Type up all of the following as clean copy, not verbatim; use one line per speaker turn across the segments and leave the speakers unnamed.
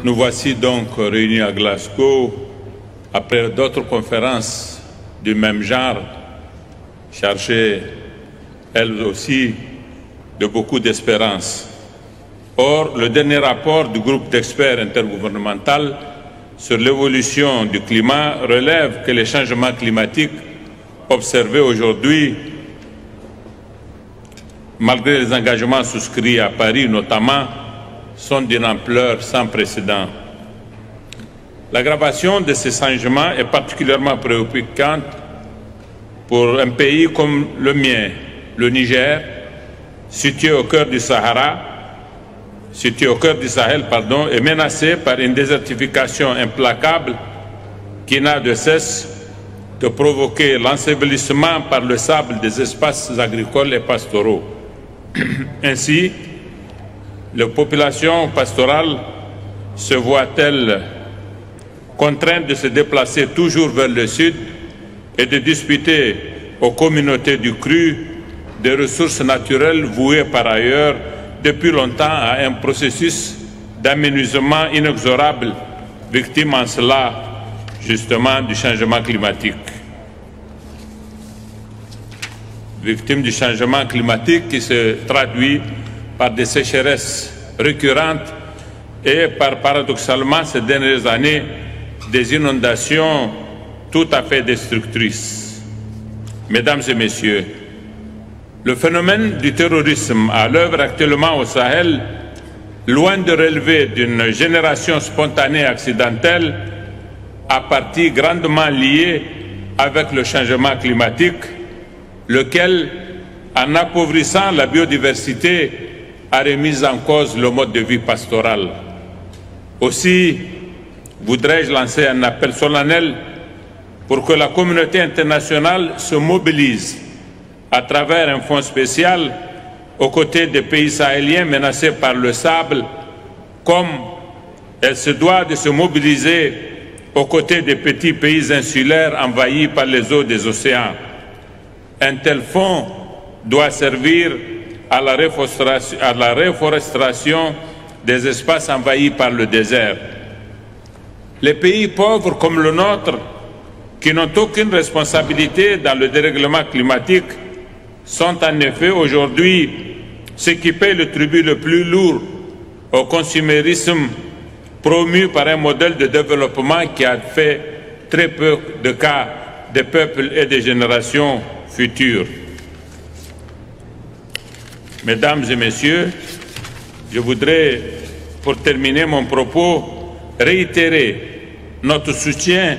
Nous voici donc réunis à Glasgow après d'autres conférences du même genre, chargées elles aussi de beaucoup d'espérance. Or, le dernier rapport du groupe d'experts intergouvernemental sur l'évolution du climat relève que les changements climatiques observés aujourd'hui, malgré les engagements souscrits à Paris notamment, sont d'une ampleur sans précédent. L'aggravation de ces changements est particulièrement préoccupante pour un pays comme le mien, le Niger, situé au cœur du Sahel, est menacé par une désertification implacable qui n'a de cesse de provoquer l'ensevelissement par le sable des espaces agricoles et pastoraux. Ainsi, les populations pastorales se voient-elles contraintes de se déplacer toujours vers le sud et de disputer aux communautés du cru des ressources naturelles vouées par ailleurs depuis longtemps à un processus d'aménagement inexorable, victime en cela justement du changement climatique. Victime du changement climatique qui se traduit par des sécheresses récurrentes et par, paradoxalement, ces dernières années, des inondations tout à fait destructrices. Mesdames et messieurs, le phénomène du terrorisme à l'œuvre actuellement au Sahel, loin de relever d'une génération spontanée accidentelle, a partie grandement liée avec le changement climatique, lequel, en appauvrissant la biodiversité, a remis en cause le mode de vie pastoral. Aussi, voudrais-je lancer un appel solennel pour que la communauté internationale se mobilise à travers un fonds spécial aux côtés des pays sahéliens menacés par le sable, comme elle se doit de se mobiliser aux côtés des petits pays insulaires envahis par les eaux des océans. Un tel fonds doit servir à la reforestation des espaces envahis par le désert. Les pays pauvres comme le nôtre, qui n'ont aucune responsabilité dans le dérèglement climatique, sont en effet aujourd'hui ceux qui paient le tribut le plus lourd au consumérisme promu par un modèle de développement qui a fait très peu de cas des peuples et des générations futures. Mesdames et messieurs, je voudrais, pour terminer mon propos, réitérer notre soutien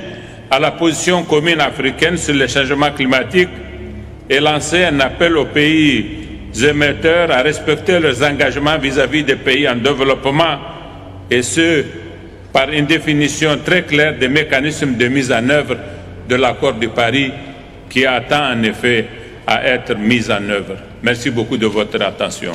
à la position commune africaine sur le changement climatique et lancer un appel aux pays émetteurs à respecter leurs engagements vis-à-vis des pays en développement, et ce, par une définition très claire des mécanismes de mise en œuvre de l'accord de Paris qui attend en effet à être mis en œuvre. Merci beaucoup de votre attention.